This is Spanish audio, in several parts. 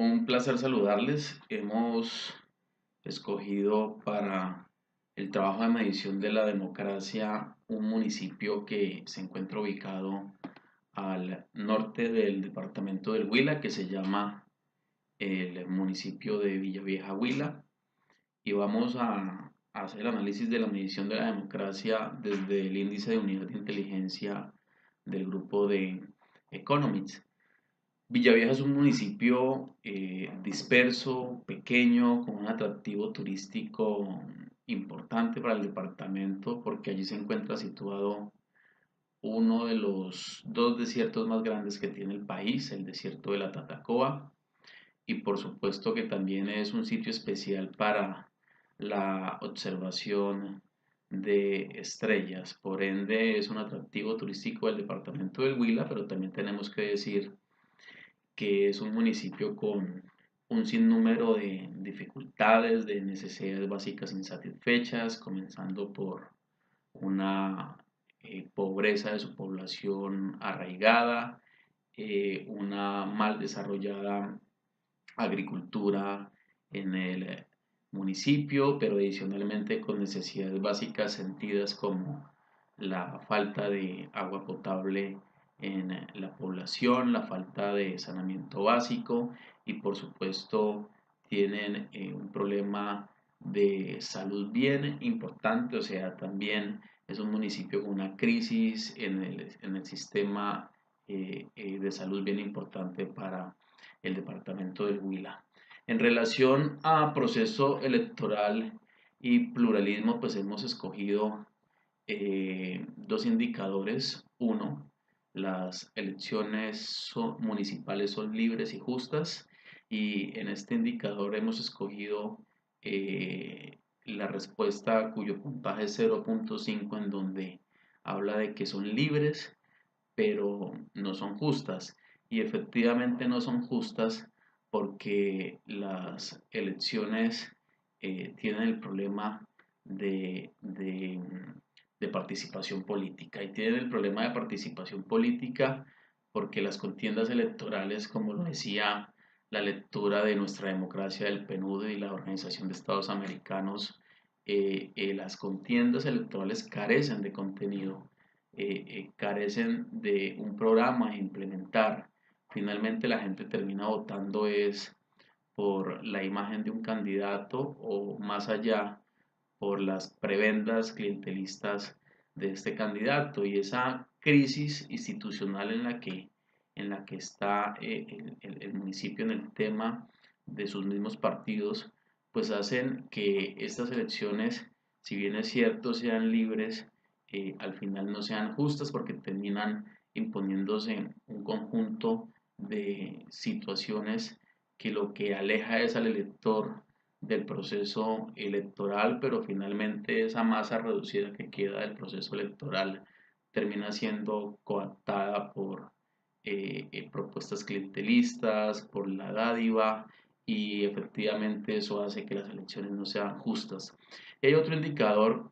Un placer saludarles. Hemos escogido para el trabajo de medición de la democracia un municipio que se encuentra ubicado al norte del departamento del Huila, que se llama el municipio de Villavieja Huila, y vamos a hacer el análisis de la medición de la democracia desde el índice de unidad de inteligencia del grupo de Economics. Villavieja es un municipio disperso, pequeño, con un atractivo turístico importante para el departamento porque allí se encuentra situado uno de los dos desiertos más grandes que tiene el país, el desierto de la Tatacoa, y por supuesto que también es un sitio especial para la observación de estrellas. Por ende, es un atractivo turístico del departamento del Huila, pero también tenemos que decir que es un municipio con un sinnúmero de dificultades, de necesidades básicas insatisfechas, comenzando por una pobreza de su población arraigada, una mal desarrollada agricultura en el municipio, pero adicionalmente con necesidades básicas sentidas como la falta de agua potable en la población, la falta de saneamiento básico y por supuesto tienen un problema de salud bien importante, o sea, también es un municipio con una crisis en el sistema de salud bien importante para el departamento del Huila. En relación a proceso electoral y pluralismo, pues hemos escogido dos indicadores. Uno, las elecciones municipales son libres y justas y en este indicador hemos escogido la respuesta cuyo puntaje es 0.5 en donde habla de que son libres pero no son justas. Y efectivamente no son justas porque las elecciones tienen el problema de participación política. Y tienen el problema de participación política porque las contiendas electorales, como lo decía la lectura de nuestra democracia del PNUD y la Organización de Estados Americanos, las contiendas electorales carecen de contenido, carecen de un programa a implementar. Finalmente la gente termina votando es por la imagen de un candidato o más allá por las prebendas clientelistas de este candidato y esa crisis institucional en la que está el municipio en el tema de sus mismos partidos, pues hacen que estas elecciones, si bien es cierto, sean libres, al final no sean justas porque terminan imponiéndose un conjunto de situaciones que lo que aleja es al elector del proceso electoral, pero finalmente esa masa reducida que queda del proceso electoral termina siendo coaptada por propuestas clientelistas, por la dádiva y efectivamente eso hace que las elecciones no sean justas. Y hay otro indicador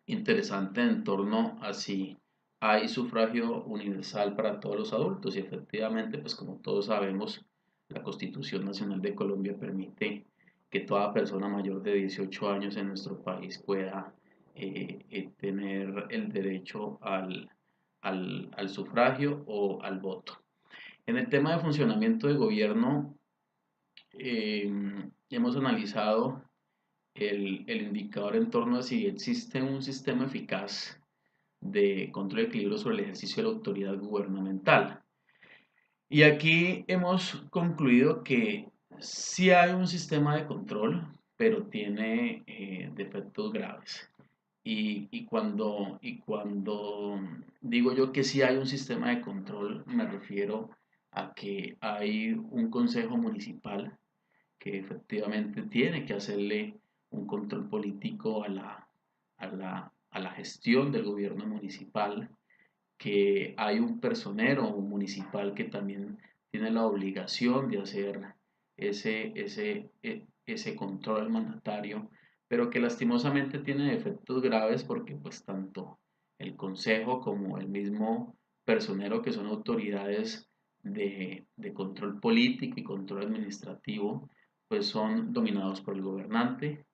interesante en torno a si hay sufragio universal para todos los adultos y efectivamente, pues como todos sabemos, la Constitución Nacional de Colombia permite que toda persona mayor de 18 años en nuestro país pueda tener el derecho al sufragio o al voto. En el tema de funcionamiento de gobierno, eh, hemos analizado el indicador en torno a si existe un sistema eficaz de control de equilibrio sobre el ejercicio de la autoridad gubernamental. Y aquí hemos concluido que sí hay un sistema de control, pero tiene defectos graves. Y cuando digo yo que sí hay un sistema de control, me refiero a que hay un consejo municipal que efectivamente tiene que hacerle un control político a la gestión del gobierno municipal, que hay un personero municipal que también tiene la obligación de hacer ese control al mandatario, pero que lastimosamente tiene efectos graves porque pues tanto el consejo como el mismo personero que son autoridades de control político y control administrativo, pues son dominados por el gobernante.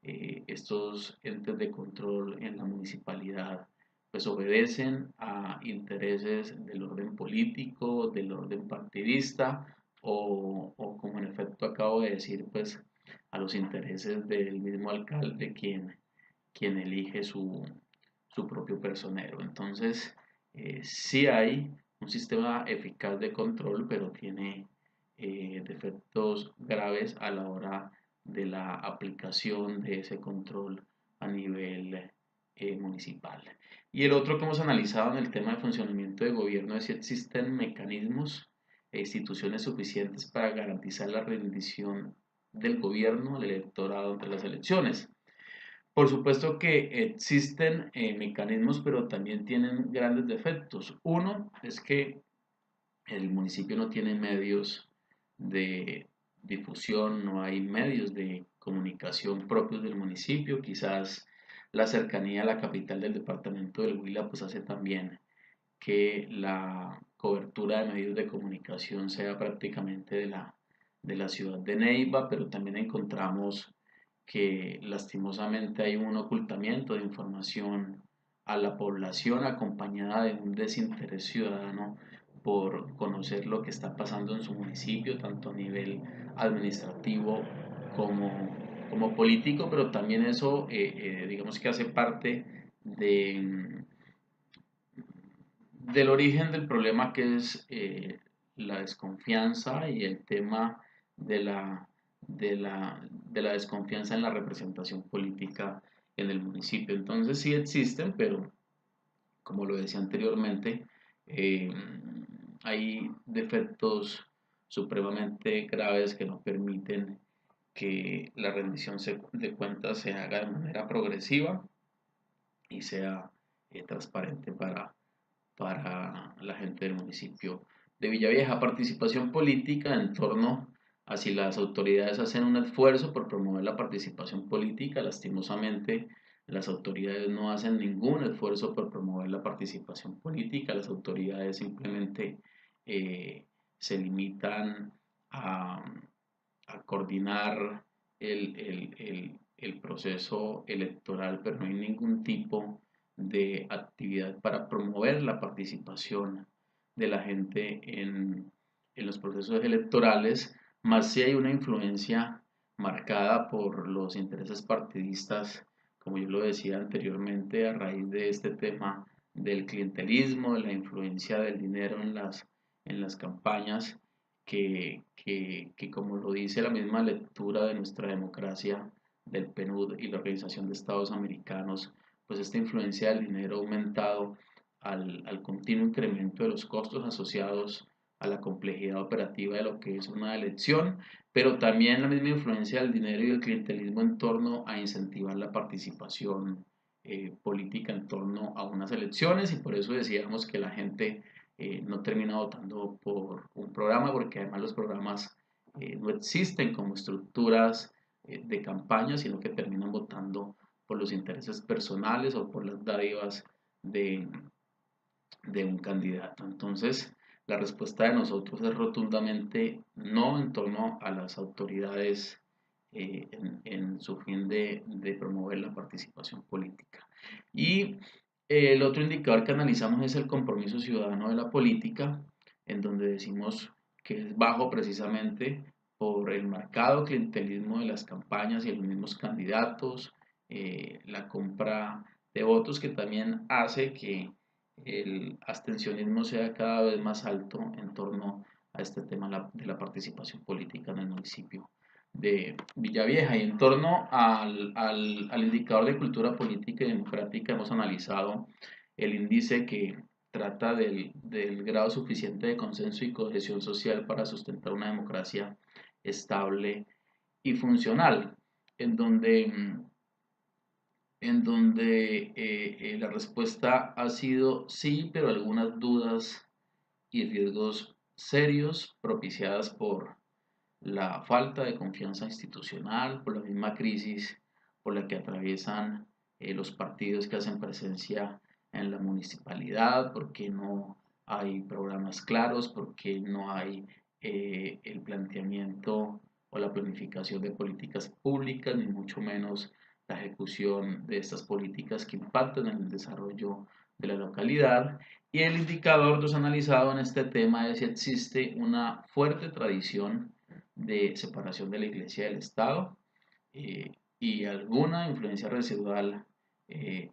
Estos entes de control en la municipalidad pues obedecen a intereses del orden político, del orden partidista o como en efecto acabo de decir, pues a los intereses del mismo alcalde quien elige su propio personero. Entonces, sí hay un sistema eficaz de control, pero tiene defectos graves a la hora de la aplicación de ese control a nivel municipal. Y el otro que hemos analizado en el tema de funcionamiento de gobierno es si existen mecanismos e instituciones suficientes para garantizar la rendición del gobierno al electorado entre las elecciones. Por supuesto que existen mecanismos, pero también tienen grandes defectos. Uno es que el municipio no tiene medios de difusión, no hay medios de comunicación propios del municipio. Quizás la cercanía a la capital del departamento del Huila pues hace también que la cobertura de medios de comunicación sea prácticamente de la ciudad de Neiva, pero también encontramos que lastimosamente hay un ocultamiento de información a la población acompañada de un desinterés ciudadano por conocer lo que está pasando en su municipio, tanto a nivel administrativo como político, pero también eso digamos que hace parte de, del origen del problema que es la desconfianza y el tema de de la desconfianza en la representación política en el municipio. Entonces sí existen, pero como lo decía anteriormente, eh, hay defectos supremamente graves que no permiten que la rendición de cuentas se haga de manera progresiva y sea transparente para la gente del municipio de Villavieja. Participación política en torno a si las autoridades hacen un esfuerzo por promover la participación política. Lastimosamente, las autoridades no hacen ningún esfuerzo por promover la participación política. Las autoridades simplemente se limitan a, a coordinar el proceso electoral, pero no hay ningún tipo de actividad para promover la participación de la gente en los procesos electorales, más si hay una influencia marcada por los intereses partidistas, como yo lo decía anteriormente, a raíz de este tema del clientelismo, de la influencia del dinero en las campañas, que como lo dice la misma lectura de nuestra democracia del PNUD y la Organización de Estados Americanos, pues esta influencia del dinero ha aumentado al continuo incremento de los costos asociados a la complejidad operativa de lo que es una elección, pero también la misma influencia del dinero y el clientelismo en torno a incentivar la participación política en torno a unas elecciones, y por eso decíamos que la gente no termina votando por un programa, porque además los programas no existen como estructuras de campaña, sino que terminan votando por los intereses personales o por las dádivas de, de un candidato. Entonces, la respuesta de nosotros es rotundamente no en torno a las autoridades en su fin de promover la participación política. Y el otro indicador que analizamos es el compromiso ciudadano de la política, en donde decimos que es bajo precisamente por el marcado clientelismo de las campañas y de los mismos candidatos, la compra de votos que también hace que el abstencionismo sea cada vez más alto en torno a este tema de la participación política en el municipio de Villavieja. Y en torno al indicador de cultura política y democrática hemos analizado el índice que trata del grado suficiente de consenso y cohesión social para sustentar una democracia estable y funcional, en donde la respuesta ha sido sí, pero algunas dudas y riesgos serios propiciadas por la falta de confianza institucional, por la misma crisis por la que atraviesan los partidos que hacen presencia en la municipalidad, porque no hay programas claros, porque no hay el planteamiento o la planificación de políticas públicas, ni mucho menos la ejecución de estas políticas que impactan en el desarrollo de la localidad. Y el indicador analizado en este tema es si existe una fuerte tradición de separación de la Iglesia del Estado, y alguna influencia residual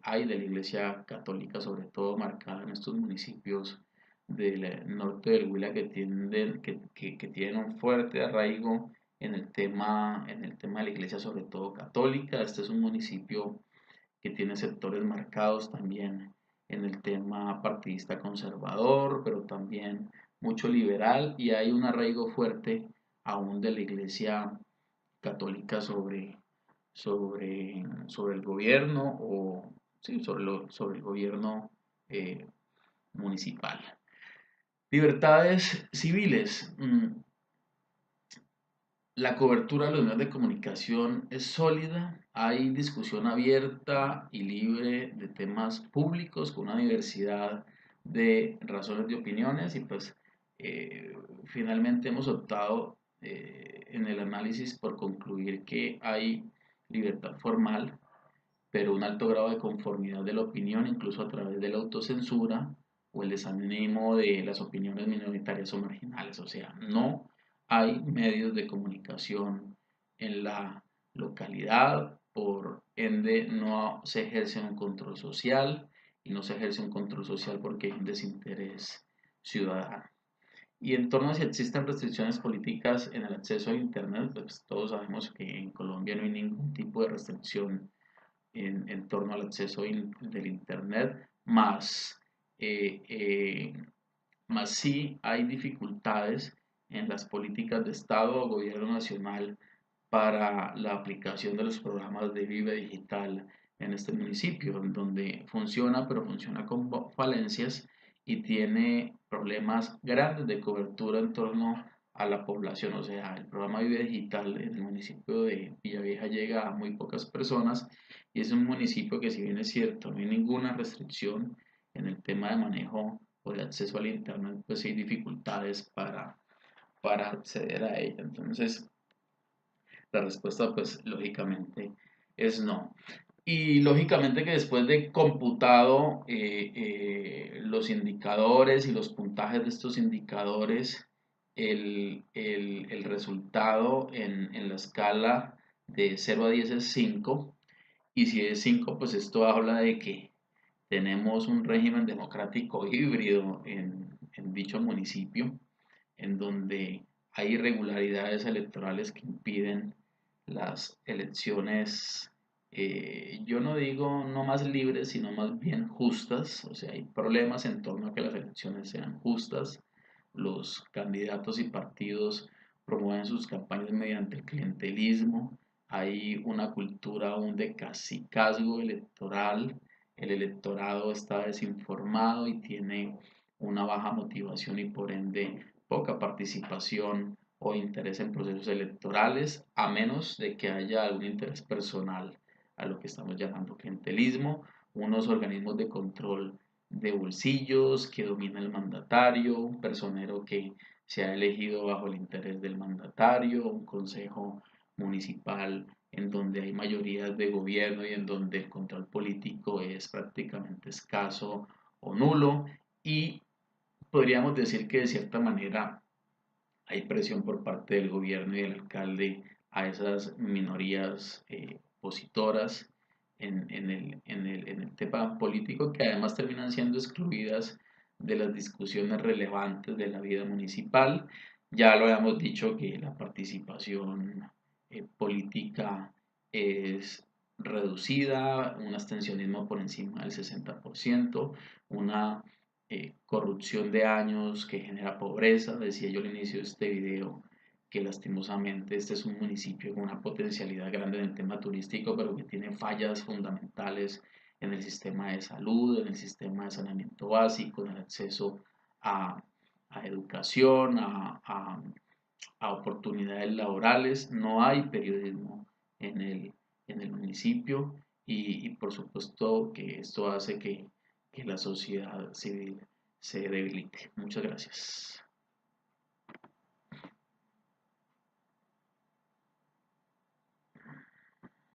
hay de la Iglesia Católica, sobre todo marcada en estos municipios del norte del Huila que tienen un fuerte arraigo en el tema de la Iglesia, sobre todo católica. Este es un municipio que tiene sectores marcados también en el tema partidista conservador, pero también mucho liberal, y hay un arraigo fuerte aún de la Iglesia católica sobre el gobierno, o sí, sobre el gobierno eh, municipal. Libertades civiles. La cobertura de los medios de comunicación es sólida, hay discusión abierta y libre de temas públicos con una diversidad de razones de opiniones, y pues finalmente hemos optado en el análisis por concluir que hay libertad formal, pero un alto grado de conformidad de la opinión, incluso a través de la autocensura o el desánimo de las opiniones minoritarias o marginales. O sea, no hay medios de comunicación en la localidad, por ende no se ejerce un control social, y no se ejerce un control social porque hay un desinterés ciudadano. Y en torno a si existen restricciones políticas en el acceso a Internet, pues todos sabemos que en Colombia no hay ningún tipo de restricción en torno al acceso del Internet, eh, eh, más sí hay dificultades en las políticas de Estado o gobierno nacional para la aplicación de los programas de Vive Digital en este municipio, en donde funciona, pero funciona con falencias y tiene problemas grandes de cobertura en torno a la población. O sea, el programa Vive Digital en el municipio de Villavieja llega a muy pocas personas, y es un municipio que, si bien es cierto, no hay ninguna restricción en el tema de manejo o de acceso al Internet, pues hay dificultades para acceder a ella. Entonces, la respuesta, pues, lógicamente es no. Y lógicamente que después de computado los indicadores y los puntajes de estos indicadores, el resultado en la escala de 0 a 10 es 5, y si es 5, pues esto habla de que tenemos un régimen democrático híbrido en dicho municipio, en donde hay irregularidades electorales que impiden las elecciones, yo no digo no más libres, sino más bien justas. O sea, hay problemas en torno a que las elecciones sean justas. Los candidatos y partidos promueven sus campañas mediante el clientelismo. Hay una cultura aún de cacicazgo electoral. El electorado está desinformado y tiene una baja motivación, y por ende poca participación o interés en procesos electorales, a menos de que haya algún interés personal, a lo que estamos llamando clientelismo, unos organismos de control de bolsillos que domina el mandatario, un personero que se ha elegido bajo el interés del mandatario, un consejo municipal en donde hay mayorías de gobierno y en donde el control político es prácticamente escaso o nulo, y podríamos decir que de cierta manera hay presión por parte del gobierno y del alcalde a esas minorías opositoras en el tema político, que además terminan siendo excluidas de las discusiones relevantes de la vida municipal. Ya lo habíamos dicho que la participación política es reducida, un abstencionismo por encima del 60%, una corrupción de años que genera pobreza. Decía yo al inicio de este video que lastimosamente este es un municipio con una potencialidad grande en el tema turístico, pero que tiene fallas fundamentales en el sistema de salud, en el sistema de saneamiento básico, en el acceso a, a educación, a oportunidades laborales. No hay periodismo en en el municipio, y por supuesto que esto hace que la sociedad civil se debilite. Muchas gracias.